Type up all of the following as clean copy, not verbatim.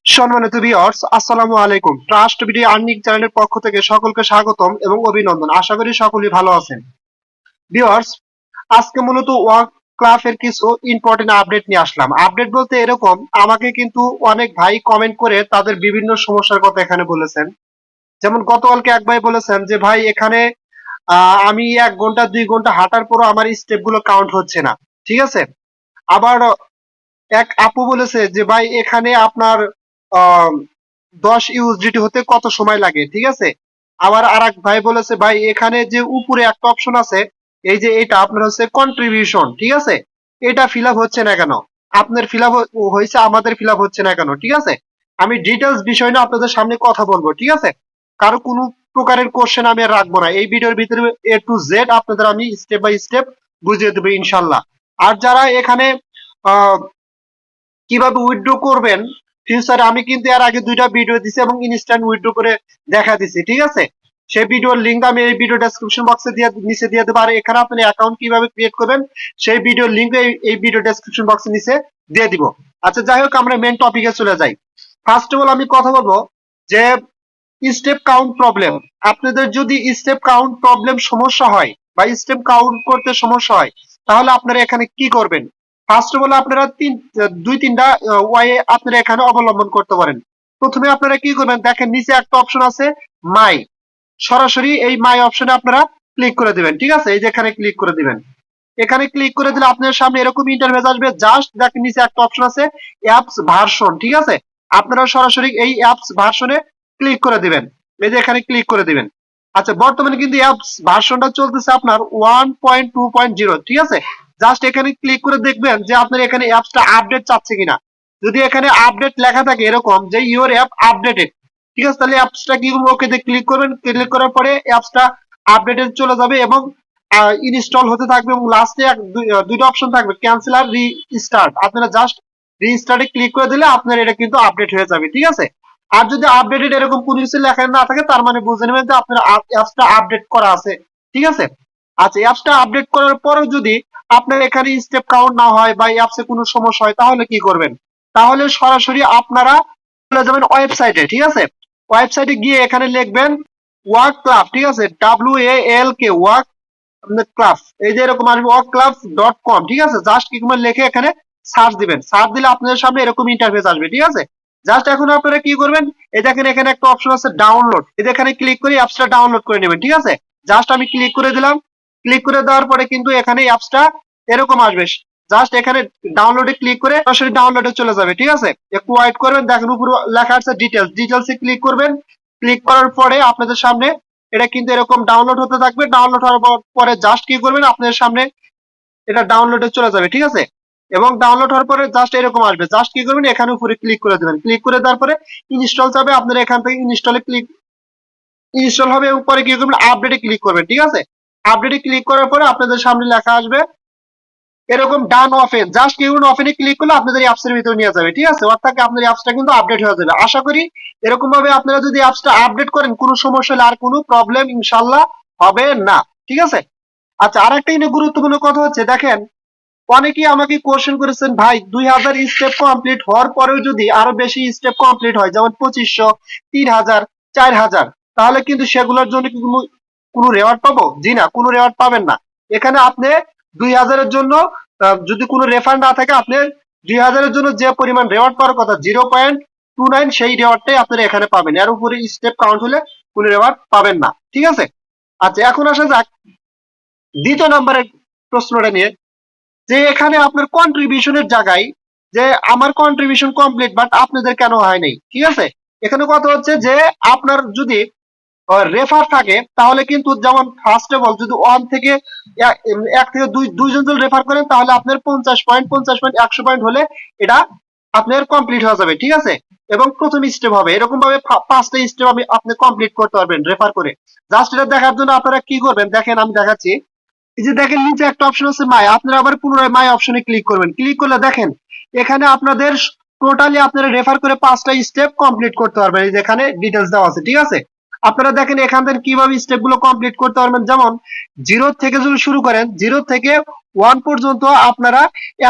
সম্মানিত ভিউয়ার্স, আসসালামু আলাইকুম। ট্রাস্ট ভিডিও আর্নিং চ্যানেলের পক্ষ থেকে সকলকে স্বাগতম এবং অভিনন্দন। আশা করি সকলেই ভালো আছেন। ভিউয়ার্স, আজকে মূলত ওয়ার্ক ক্লাবের কিছু ইম্পর্টেন্ট আপডেট নিয়ে আসলাম। আপডেট বলতে এরকম, আমাকে কিন্তু অনেক ভাই কমেন্ট করে তাদের বিভিন্ন সমস্যার কথা এখানে বলেছেন। যেমন গতকালকে এক ভাই বলেছেন যে ভাই এখানে আমি 1 ঘন্টা 2 ঘন্টা হাঁটার পরও আমার স্টেপ গুলো কাউন্ট হচ্ছে না। ঠিক আছে। আবার এক আপু বলেছে যে ভাই এখানে আপনার 10 ইউএসডিটি হতে কত সময় লাগে। ঠিক আছে। আবার আর এক ভাই বলেছে ভাই এখানে যে উপরে একটা অপশন আছে, এই যে এটা আপনার হচ্ছে কন্ট্রিবিউশন। ঠিক আছে। এটা ফিল আপ হচ্ছে না কেন? আপনার ফিল আপ হয়েছে, আমাদের ফিল আপ হচ্ছে না কেন? ঠিক আছে। আমি ডিটেলস বিষয় না আপনাদের সামনে কথা বলবো। ঠিক আছে। কারো কোনো প্রকারের কোশ্চেন আমি আর রাখবো না। এই ভিডিওর ভিতরে A to Z আপনাদের আমি স্টেপ বাই স্টেপ বুঝিয়ে দেবো ইনশাল্লাহ। আর যারা এখানে আহ কিভাবে উইথড্র করবেন ফিউচারে, আমি কিন্তু এর আগে 2টা ভিডিও দিছি এবং ইনস্ট্যান্ট উইথড্র করে দেখা দিছি। ঠিক আছে। সেই ভিডিওর লিংক আমি এই ভিডিও ডেসক্রিপশন বক্সে নিচে দিয়ে দেবো। আর এখানে আপনি অ্যাকাউন্ট কিভাবে ক্রিয়েট করবেন সেই ভিডিওর লিংক এই ভিডিও ডেসক্রিপশন বক্সে নিচে দিয়ে দিব। আচ্ছা, যাই হোক, আমরা মেন টপিকে চলে যাই। ফার্স্ট অফ অল আমি কথা বলবো যে স্টেপ কাউন্ট প্রবলেম। আপনাদের যদি স্টেপ কাউন্ট প্রবলেম সমস্যা হয় বা স্টেপ কাউন্ট করতে সমস্যা হয়, তাহলে আপনারা এখানে কি করবেন? ফার্স্ট অফ অল আপনারা 2-3টা ওয়ে আপনারা এখানে অবলম্বন করতে পারেন। প্রথমে আপনারা কি করবেন, দেখেন নিচে একটা অপশন আছে মাই। সরাসরি এই মাই অপশনে আপনারা ক্লিক করে দিবেন। ঠিক আছে। এই যে এখানে ক্লিক করে দিবেন। এখানে ক্লিক করে দিলে আপনার সামনে এরকম ইন্টারফেস আসবে। জাস্ট দেখেন নিচে একটা অপশন আছে অ্যাপস ভার্সন। ঠিক আছে। আপনারা সরাসরি এই অ্যাপস ভার্সনে ক্লিক করে দিবেন। এই যে এখানে ক্লিক করে দিবেন। আচ্ছা, বর্তমানে কিন্তু অ্যাপস ভার্সনটা চলতেছে আপনার 1.2.0। ঠিক আছে। জাস্ট এখানে ক্লিক করে দেখবেন যে আপনার এখানে অ্যাপসটা আপডেট চাচ্ছে কিনা। যদি এখানে আপডেট লেখা থাকে এরকম যে ইওর অ্যাপ আপডেটেড, ঠিক আছে, তাহলে অ্যাপসটা কি করবো, ওকেতে ক্লিক করবেন। ক্লিক করার পরে অ্যাপসটা আপডেটে চলে যাবে এবং ইনস্টল হতে থাকবে এবং লাস্টে 2টা অপশন থাকবে, ক্যান্সেল আর রিস্টার্ট। আপনারা জাস্ট রিস্টার্টে ক্লিক করে দিলে আপনার এটা কিন্তু আপডেট হয়ে যাবে। ঠিক আছে। আর যদি আপডেটেড এরকম কোনো কিছু লেখা না থাকে, তার মানে বুঝে নেবেন যে আপনার অ্যাপসটা আপডেট করা আছে। ঠিক আছে। আচ্ছা, অ্যাপসটা আপডেট করার পরেও যদি আপনার এখানে স্টেপ কাউন্ট না হয় বা অ্যাপসে কোনো সমস্যা হয়, তাহলে কি করবেন? তাহলে সরাসরি আপনারা চলে যাবেন ওয়েবসাইটে। ঠিক আছে। ওয়েবসাইটে গিয়ে এখানে লিখবেন ওয়ার্ক ক্লাব। ঠিক আছে। WALK work club. এই যে এরকম আসবে workclubs.com। ঠিক আছে। জাস্ট কি করে লিখে এখানে সার্চ দিবেন। সার্চ দিলে আপনাদের সামনে এরকম ইন্টারফেস আসবে। ঠিক আছে। জাস্ট এখন আপনারা কি করবেন, এই দেখেন এখানে একটা অপশন আছে ডাউনলোড। এই এখানে ক্লিক করে অ্যাপসটা ডাউনলোড করে নেবেন। ঠিক আছে। জাস্ট আমি ক্লিক করে দিলাম। ক্লিক করে দেওয়ার পরে কিন্তু এখানে অ্যাপসটা এরকম আসবে। জাস্ট এখানে ডাউনলোডে ক্লিক করে সরাসরি ডাউনলোডে চলে যাবে। ঠিক আছে। একটু ওয়েট করবেন। দেখেন উপরে লেখা আছে ডিটেলস। ডিটেলসে ক্লিক করবেন। ক্লিক করার পরে আপনাদের সামনে এটা কিন্তু এরকম ডাউনলোড হতে থাকবে। ডাউনলোড হওয়ার পরে জাস্ট কি করবেন, আপনাদের সামনে এটা ডাউনলোডে চলে যাবে। ঠিক আছে। এবং ডাউনলোড হওয়ার পরে জাস্ট এরকম আসবে। জাস্ট কি করবেন, এখানে উপরে ক্লিক করে দেবেন। ক্লিক করে দেওয়ার পরে ইনস্টল যাবে। আপনারা এখান থেকে ইনস্টল হবে এবং পরে কি করবেন, আপডেটে ক্লিক করবেন। ঠিক আছে। আপডেটে ক্লিক করার পরে আপনাদের সামনে লেখা আসবে এরকম ডান ওপেন। জাস্ট কি করবেন, ওপেনে ক্লিক করলে আপনাদের অ্যাপস এর ভিতরে নিয়ে যাবে। ঠিক আছে। অর্থাৎ আপনার অ্যাপসটা কিন্তু আপডেট হয়ে যাবে। আশা করি এরকম ভাবে আপনারা যদি অ্যাপসটা আপডেট করেন, কোনো সমস্যা হলে আর কোনো প্রবলেম ইনশাআল্লাহ হবে না। ঠিক আছে। আচ্ছা, আরেকটা গুরুত্বপূর্ণ কথা হচ্ছে, দেখেন অনেকেই আমাকে কোশ্চেন করেছেন ভাই 2000 স্টেপ কমপ্লিট হওয়ার পরেও যদি আরো বেশি স্টেপ কমপ্লিট হয়, যেমন 2500, 3000, 4000, তাহলে কিন্তু সেগুলোর জন্য কি কোনো রেওয়ার্ড পাবো? জি না, কোনো রেওয়ার্ড পাবেন না। এখানে আপনি 2000-এর জন্য যদি কোনো রেফার না থাকে, আপনি 2000-এর জন্য যে পরিমাণ রেওয়ার্ড পাওয়ার কথা 0.29, সেই রেওয়ার্ডটাই আপনারা এখানে পাবেন। এর উপরে স্টেপ কাউন্ট হলে কোনো রেওয়ার্ড পাবেন না। ঠিক আছে। আচ্ছা, এখন আসা যাক দ্বিতীয় নম্বরের প্রশ্নটা নিয়ে, যে এখানে আপনার কন্ট্রিবিউশনের জায়গায় যে আমার কন্ট্রিবিউশন কমপ্লিট বাট আপনাদের কেন হয় নাই। ঠিক আছে। এখানে কথা হচ্ছে যে আপনার যদি রেফার থাকে, তাহলে কিন্তু যেমন ফার্স্ট অফ অল যদি 1 থেকে 2 জন রেফার করেন, তাহলে আপনার 50 পয়েন্ট 100 পয়েন্ট হলে এটা আপনার কমপ্লিট হয়ে যাবে। ঠিক আছে। এবং প্রথম স্টেপ হবে এরকম ভাবে 5টা স্টেপ আপনি কমপ্লিট করতে পারবেন রেফার করে। জাস্ট এটা দেখার জন্য আপনারা কি করবেন, দেখেন আমি দেখাচ্ছি। এই যে দেখেন নিচে একটা অপশন আছে মাই। আপনারা আবার পুনরায় মাই অপশনে ক্লিক করবেন। ক্লিক করলে দেখেন এখানে আপনাদের টোটালি আপনারা রেফার করে 5টা স্টেপ কমপ্লিট করতে পারবেন। এই যে এখানে ডিটেলস দেওয়া আছে। ঠিক আছে। আপনারা দেখেন এখান থেকে কিভাবে স্টেপ গুলো কমপ্লিট করতে পারবেন। যেমন 0 থেকে যদি শুরু করেন, 0 থেকে 1 পর্যন্ত আপনারা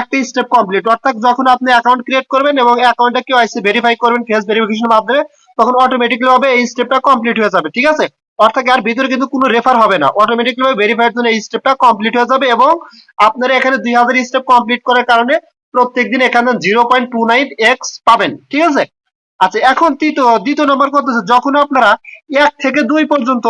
একটা স্টেপ কমপ্লিট, অর্থাৎ যখন আপনি অ্যাকাউন্ট ক্রিয়েট করবেন এবং অ্যাকাউন্টটা কেওয়াইসি ভেরিফাই করবেন ফেস ভেরিফিকেশন মাধ্যমে, তখন অটোমেটিক্যালি ভাবে এই স্টেপটা কমপ্লিট হয়ে যাবে। ঠিক আছে, অর্থাৎ এর ভিতরে কিন্তু কোনো রেফার হবে না, অটোমেটিক্যালি ভাবে ভেরিফাইয়ের জন্য এই স্টেপটা কমপ্লিট হয়ে যাবে এবং আপনারা এখানে 2000 স্টেপ কমপ্লিট করার কারণে প্রত্যেকদিন এখানে 0.29x পাবেন। ঠিক আছে, আচ্ছা এখন দ্বিতীয় নম্বর কথা হচ্ছে, যখন আপনারা 1 থেকে 2 পর্যন্ত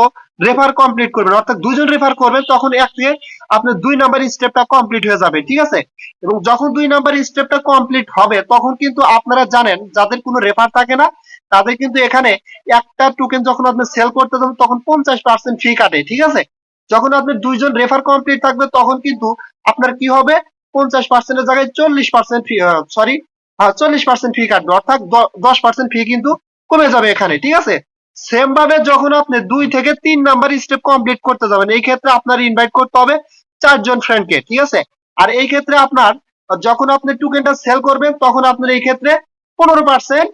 রেফার কমপ্লিট করবেন, অর্থাৎ দুইজন রেফার করবেন, তখন 1 থেকে আপনার 2 নাম্বার স্টেপটা কমপ্লিট হয়ে যাবে। ঠিক আছে, এবং যখন 2 নাম্বার স্টেপটা কমপ্লিট হবে তখন কিন্তু আপনারা জানেন যাদের কোনো রেফার থাকে না তাদের কিন্তু এখানে একটা টোকেন যখন আপনি সেল করতে যাবেন তখন 50% ফি কাটে। ঠিক আছে, যখন আপনি দুইজন রেফার কমপ্লিট থাকবে তখন কিন্তু আপনার কি হবে, 50% এর জায়গায় 40% ফি, সরি 40% ফি কাটবে, অর্থাৎ 10% ফি কিন্তু কমে যাবে এখানে। ঠিক আছে, সেম ভাবে যখন আপনি 2 থেকে 3 নাম্বার স্টেপ কমপ্লিট করতে যাবেন, এই ক্ষেত্রে আপনার ইনভাইট করতে হবে 4 জন ফ্রেন্ডকে। ঠিক আছে, আর এই ক্ষেত্রে আপনার যখন আপনি টোকেনটা সেল করবেন তখন আপনার এই ক্ষেত্রে 15%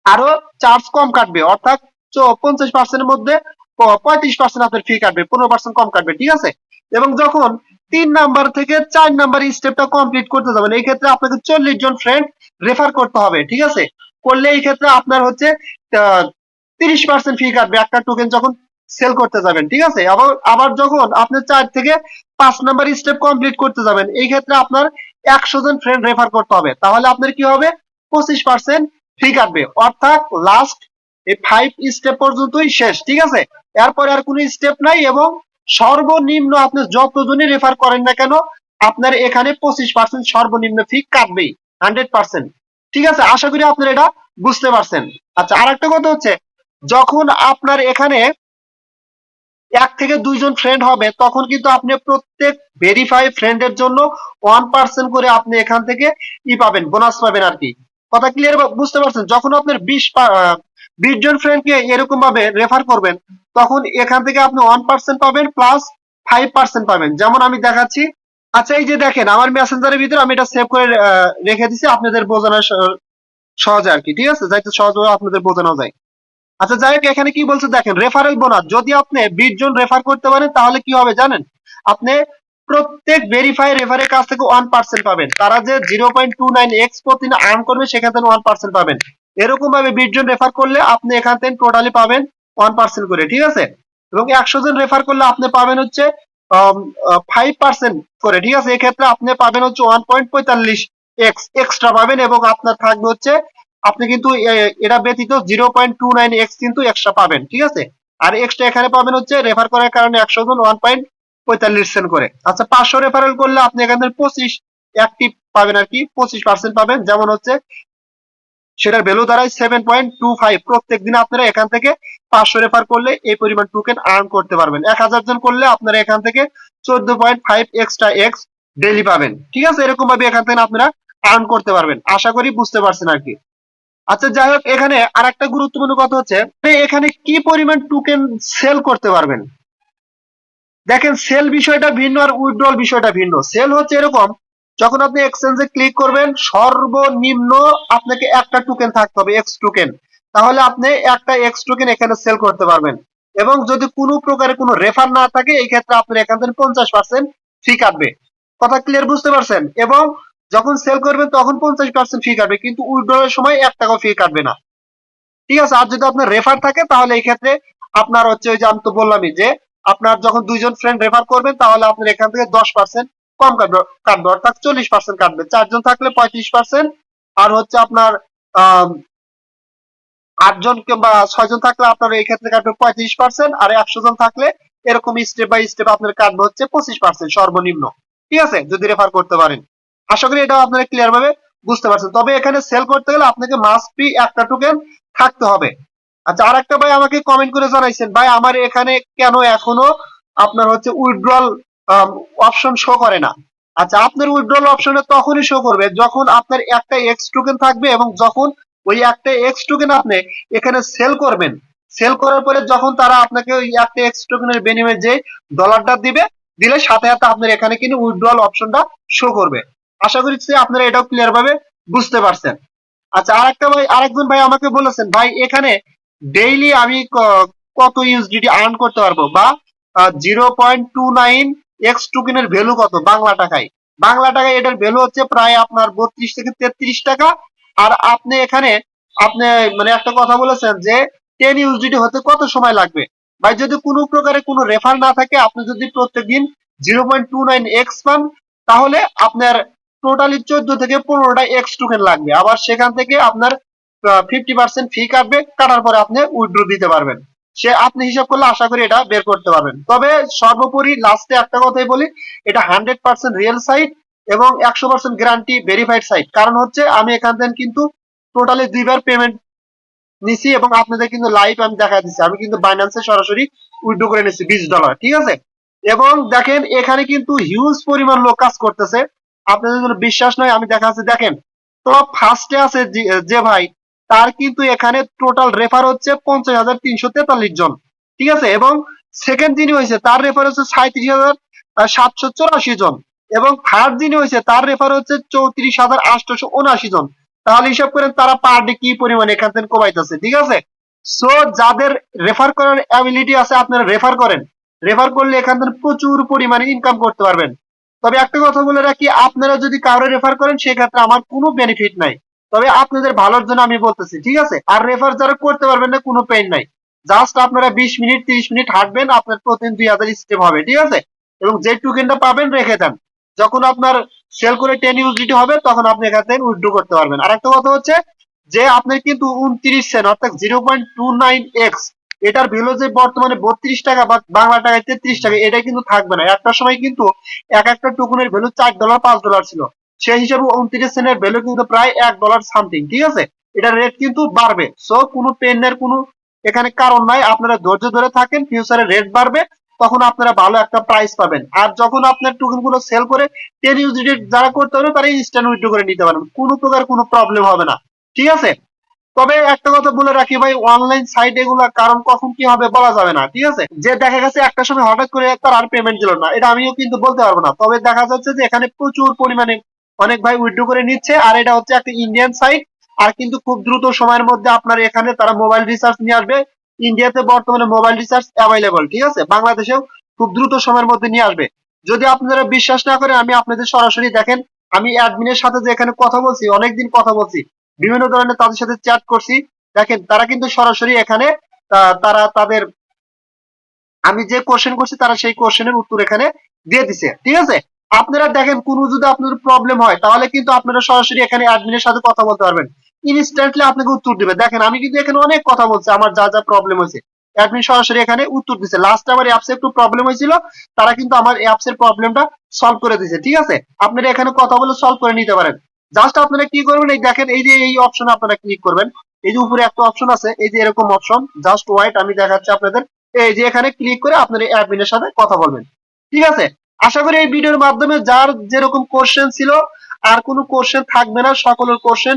আরো চার্জ কম কাটবে, অর্থাৎ 50% এর মধ্যে 35% আপনার ফি কাটবে, 15% কম কাটবে। ঠিক আছে, এবং যখন 3 নাম্বার থেকে 4 নাম্বার স্টেপটা কমপ্লিট করতে যাবেন, এই ক্ষেত্রে আপনাকে 40 জন ফ্রেন্ড রেফার করতে হবে। ঠিক আছে, করলে এই ক্ষেত্রে আপনার হচ্ছে 30% ফি কাটবে একটা টোকেন যখন সেল করতে যাবেন। ঠিক আছে, আবার আবার যখন আপনি 4 থেকে 5 নাম্বার স্টেপ কমপ্লিট করতে যাবেন, এই ক্ষেত্রে আপনার 100 জন ফ্রেন্ড রেফার করতে হবে, তাহলে আপনার কি হবে, 25% ফি কাটবে, অর্থাৎ লাস্ট এই 5 স্টেপ পর্যন্তই শেষ। ঠিক আছে, এরপরে আর কোনো স্টেপ নাই এবং সর্বনিম্ন আপনি যতজনই রেফার করেন না কেন আপনার এখানে 25% সর্বনিম্ন ফি কাটবেই, 100%। ঠিক আছে, আশা করি আপনারা এটা বুঝতে পারছেন। আচ্ছা, আরেকটা কথা হচ্ছে, যখন আপনার এখানে 1 থেকে 2 জন ফ্রেন্ড হবে তখন কিন্তু আপনি প্রত্যেক ভেরিফাই ফ্রেন্ডের জন্য 1% করে আপনি এখান থেকে পাবেন, বোনাস পাবেন আর কি। কথা ক্লিয়ার বুঝতে পারছেন? যখন আপনার 20 জন ফ্রেন্ডকে এরকম ভাবে রেফার করবেন তখন এখান থেকে আপনি 1% পাবেন প্লাস 5% পাবেন। যেমন আমি দেখাচ্ছি। আচ্ছা, এই যে দেখেন আমার মেসেঞ্জারের ভিতরে আমি এটা সেভ করে রেখে দিছি আপনাদের বোঝানোর সহজে আর কি। ঠিক আছে, যাইতে সহজভাবে আপনাদের বোঝানো যায়। আচ্ছা, যাই হোক, এখানে কি বলছে দেখেন, রেফারেল বোনাস যদি আপনি 20 জন রেফার করতে পারেন তাহলে কি হবে জানেন, আপনি প্রত্যেক ভেরিফাই রেফারের কাছ থেকে 1% পাবেন, তারা যে 0.29x প্রতিদিন আর্ন করবে সেখান থেকে 1% পাবেন। এরকম ভাবে 20 জন রেফার করলে আপনি এখান থেকে টোটালি পাবেন 1% করে। ঠিক আছে, এবং 100 জন রেফার করলে আপনি পাবেন হচ্ছে 5% করে। ঠিক আছে, এক্ষেত্রে আপনি পাবেন হচ্ছে 1.45x এক্সট্রা পাবেন এবং আপনার থাকবে হচ্ছে, আপনি কিন্তু এটা ব্যতীত 0.29x কিন্তু এক্সট্রা পাবেন। ঠিক আছে, আর এক্সট্রা এখানে পাবেন হচ্ছে রেফার করার কারণে 100 জন 1.45 সেন্ট করে। আচ্ছা, 500 রেফারেল করলে আপনি এখানে 25 অ্যাক্টিভ পাবেন আর কি, 25% পাবেন। যেমন হচ্ছে সেটার ভ্যালু দাঁড়ায় 7.25। প্রত্যেক দিন আপনারা এখান থেকে 500 রেফার করলে এই পরিমাণ টোকেন আর্ন করতে পারবেন। 1000 জন করলে আপনারা এখান থেকে 14.5 এক্সট্রা এক্স ডেইলি পাবেন। ঠিক আছে, এরকম ভাবে এখান থেকে আপনারা আর্ন করতে পারবেন। আশা করি বুঝতে পারছেন আর কি। আচ্ছা, যাই হোক, এখানে আরেকটা গুরুত্বপূর্ণ কথা হচ্ছে এখানে কি পরিমাণ টোকেন সেল করতে পারবেন। দেখেন, সেল বিষয়টা ভিন্ন আর উইথড্রল বিষয়টা ভিন্ন। সেল হচ্ছে এরকম, যখন আপনি এক্সচেঞ্জে ক্লিক করবেন সর্বনিম্ন আপনাকে একটা টোকেন থাকতে হবে, এক্স টোকেন, তাহলে আপনি একটা এক্স টোকেন এখানে সেল করতে পারবেন। এবং যদি কোনো প্রকারের কোনো রেফার না থাকে এই ক্ষেত্রে আপনার এখান থেকে 50% ফি কাটবে। কথা ক্লিয়ার বুঝতে পারছেন? এবং যখন সেল করবেন তখন 50% ফি কাটবে, কিন্তু উইথড্রলের সময় 1 টাকাও ফি কাটবে না। ঠিক আছে, আর যদি আপনার রেফার থাকে তাহলে এই ক্ষেত্রে আপনার হচ্ছে, ওই যে আমি তো বললামই যে আপনার যখন 2 জন ফ্রেন্ড রেফার করবেন তাহলে আপনার এখান থেকে 10% কম কাটবে, অর্থাৎ 40% কাটবে। 4 জন থাকলে 35%, আর হচ্ছে আপনার 8 জন কিংবা 6 জন থাকলে আপনার এই ক্ষেত্রে কাটবে 35%, আর 100 জন থাকলে এরকম স্টেপ বাই স্টেপ আপনার কাটবে হচ্ছে 25% সর্বনিম্ন। ঠিক আছে, যদি রেফার করতে পারেন। আশা করি এটা আপনারা ক্লিয়ার ভাবে বুঝতে পারছেন। তবে এখানে সেল করতে গেলে আপনাকে মাস্ট বি একটা টোকেন থাকতে হবে। আচ্ছা, আরেকটা ভাই আমাকে কমেন্ট করে জানাইছেন, ভাই আমার এখানে কেন এখনো আপনার হচ্ছে উইথড্রল অপশন শো করে না। আচ্ছা, আপনার উইথড্রল অপশনে তখনই শো করবে যখন আপনার একটা এক্স টোকেন থাকবে এবং যখন ওই একটা এক্স টোকেন আপনি এখানে সেল করবেন। সেল করার পরে যখন তারা আপনাকে ওই একটা এক্স টোকেনের বিনিময়ে যে ডলারটা দিলে সাথে সাথে আপনার এখানে কিন্তু উইথড্রল অপশনটা শো করবে। আশা করি আপনারা এটাও ক্লিয়ার ভাবে বুঝতে পারছেন। আচ্ছা, আরেকজন ভাই আমাকে বলেছেন, ভাই এখানে ডেইলি আমি কত ইউএসডিটি আর্ন করতে পারবো, বা 0.29 টোকেনের ভ্যালু কত বাংলা টাকায়। বাংলা টাকায় এটার ভ্যালু হচ্ছে প্রায় আপনার 32 থেকে 33 টাকা। আর আপনি এখানে আপনি মানে একটা কথা বলেছেন যে 10 ইউএসডিটি হতে কত সময় লাগবে। ভাই যদি কোনো প্রকারে কোনো রেফার না থাকে, আপনি যদি প্রত্যেকদিন 0.29 পান, তাহলে আপনার টোটালি 14 থেকে 15টা টোকেন লাগবে। আবার সেখান থেকে আপনার 50% ফি কাটবে, কাটার পরে আপনি উইথড্র দিতে পারবেন। সে আপনি হিসাব করলে আশা করি এটা বের করতে পারবেন। তবে সর্বোপরি লাস্টে একটা কথাই বলি, এটা 100% রিয়েল সাইট এবং 100% গ্যারান্টি ভেরিফাইড সাইট। কারণ হচ্ছে আমি এখান থেকে কিন্তু টোটালি 2বার পেমেন্ট নিছি এবং আপনাদের কিন্তু লাইভ আমি দেখা দিচ্ছি। আমি কিন্তু বাইন্যান্সে সরাসরি উইথড্র করে নিচ্ছি $20, ঠিক আছে। এবং দেখেন এখানে কিন্তু হিউজ পরিমাণ লোক কাজ করতেছে। আপনাদের যদি বিশ্বাস নয় আমি দেখাচ্ছি, দেখেন তো ফার্স্টে আছে যে ভাই, তার কিন্তু এখানে টোটাল রেফার হচ্ছে 50,343 জন, ঠিক আছে। এবং সেকেন্ড যিনি হয়েছে তার রেফার হচ্ছে 37,784 জন, এবং থার্ড যিনি হয়েছে তার রেফার হচ্ছে 34,879 জন। তাহলে হিসাব করেন তারা পার ডে কি পরিমাণ এখান থেকে কমাইতেছে, ঠিক আছে। সো যাদের রেফার করার অ্যাবিলিটি আছে আপনারা রেফার করেন। রেফার করলে এখান থেকে প্রচুর পরিমাণে ইনকাম করতে পারবেন। তবে একটা কথা বলে রাখি, আপনারা যদি কাউরে রেফার করেন সেক্ষেত্রে আমার কোনো বেনিফিট নাই, তবে আপনাদের ভালোর জন্য আমি বলতেছি, ঠিক আছে। আর রেফার যারা করতে পারবেন না, কোনো পেইন নাই। জাস্ট আপনারা 20 মিনিট 30 মিনিট হাঁটবেন, আপনার প্রতিদিন 2000 স্টেপ হবে, ঠিক আছে। এবং যে টোকেনটা পাবেন রেখে দেন, যখন আপনার সেল করে 10 ইউএসডিটি হবে তখন আপনি এখান থেকে উইথড্র করতে পারবেন। আর একটা কথা হচ্ছে যে আপনার কিন্তু 29 সেন্ট অর্থাৎ 0.29 এটার ভ্যালু যে বর্তমানে 32 টাকা বা বাংলা টাকায় 33 টাকা, এটা কিন্তু থাকবে না। একটা সময় কিন্তু এক একটা টোকেনের ভ্যালু $4 $5 ছিল, সেই হিসাবে 29 সেন্টের ভ্যালু কিন্তু প্রায় $1 সামথিং, ঠিক আছে। এটার রেট কিন্তু বাড়বে। সো কোনো পেনের কোনো এখানে কারণ নাই, আপনারা ধৈর্য ধরে থাকেন, ফিউচারে রেট বাড়বে, তখন আপনারা ভালো একটা প্রাইস পাবেন। আর যখন আপনার টোকেন গুলো সেল করে 10 ইউএসডি যারা করতে পারবে তারা ইনস্ট্যান্ট উইথড্র করে নিতে পারবেন, কোনো প্রকার কোনো প্রবলেম হবে না, ঠিক আছে। তবে একটা কথা বলে রাখি ভাই, অনলাইন সাইট এগুলা কারণ কখন কি হবে বলা যাবে না, ঠিক আছে। যে দেখা গেছে একটা সময় হঠাৎ করে তার আর পেমেন্ট দিল না, এটা আমিও কিন্তু বলতে পারবো না। তবে দেখা যাচ্ছে যে এখানে প্রচুর পরিমাণে অনেক ভাই উইথড্র করে নিচ্ছে, আর এটা হচ্ছে একটা ইন্ডিয়ান সাইট। আর কিন্তু খুব দ্রুত সময়ের মধ্যে আপনার এখানে তারা মোবাইল রিচার্জ নিয়ে আসবে। ইন্ডিয়াতে বর্তমানে মোবাইল রিচার্জ অ্যাভেলেবল, ঠিক আছে। বাংলাদেশেও খুব দ্রুত সময়ের মধ্যে নিয়ে আসবে। যদি আপনারা বিশ্বাস না করেন, আমি আপনাদের সরাসরি দেখেন, আমি অ্যাডমিনের সাথে যে এখানে কথা বলছি, অনেকদিন কথা বলছি, বিভিন্ন ধরনের তাদের সাথে চ্যাট করছি, দেখেন তারা কিন্তু সরাসরি এখানে তারা তাদের আমি যে কোশ্চেন করছি তারা সেই কোশ্চেনের উত্তর এখানে দিয়ে দিছে, ঠিক আছে। আপনারা দেখেন কোনো যদি আপনার প্রবলেম হয় তাহলে কিন্তু আপনারা সরাসরি এখানে অ্যাডমিনের সাথে কথা বলতে পারবেন, ইনস্ট্যান্টলি আপনাকে উত্তর দিবে। দেখেন আমি কিন্তু এখানে অনেক কথা বলছি, আমার যা যা প্রবলেম হয়েছে অ্যাডমিন সরাসরি এখানে উত্তর দিছে। লাস্ট আমার অ্যাপসে একটু প্রবলেম হয়েছিল, তারা কিন্তু আমার অ্যাপস এর প্রবলেমটা সলভ করে দিয়েছে, ঠিক আছে। আপনারা এখানে কথা বলে সলভ করে নিতে পারেন। জাস্ট আপনারা কি করবেন, এই দেখেন এই যে এই অপশনে আপনারা ক্লিক করবেন, এই যে উপরে একটা অপশন আছে, এই যে এরকম অপশন, জাস্ট ওয়াইট আমি দেখাচ্ছি আপনাদের। এই যে এখানে ক্লিক করে আপনার অ্যাডমিনের সাথে কথা বলবেন, ঠিক আছে। আশা করি এই ভিডিওর মাধ্যমে যার যেরকম কোশ্চেন ছিল আর কোনো কোশ্চেন থাকবে না, সকলের কোশ্চেন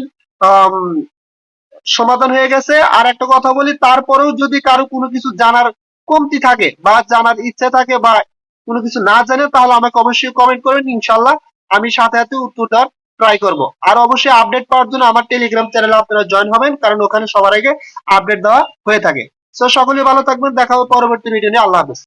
সমাধান হয়ে গেছে। আর একটা কথা বলি, তারপরেও যদি কারো কোনো কিছু জানার কমতি থাকে বা জানার ইচ্ছা থাকে বা কোনো কিছু না জানে, তাহলে আমাকে অবশ্যই কমেন্ট করবেন, ইনশাল্লাহ আমি সাথে সাথে উত্তরটা ট্রাই করব। আর অবশ্যই আপডেট পাওয়ার জন্য আমার টেলিগ্রাম চ্যানেলে আপনারা জয়েন হবেন, কারণ ওখানে সবার আগে আপডেট দেওয়া হয়ে থাকে। তো সকলেই ভালো থাকবেন, দেখা হবে পরবর্তী ভিডিও নিয়ে। আল্লাহ হাফেজ।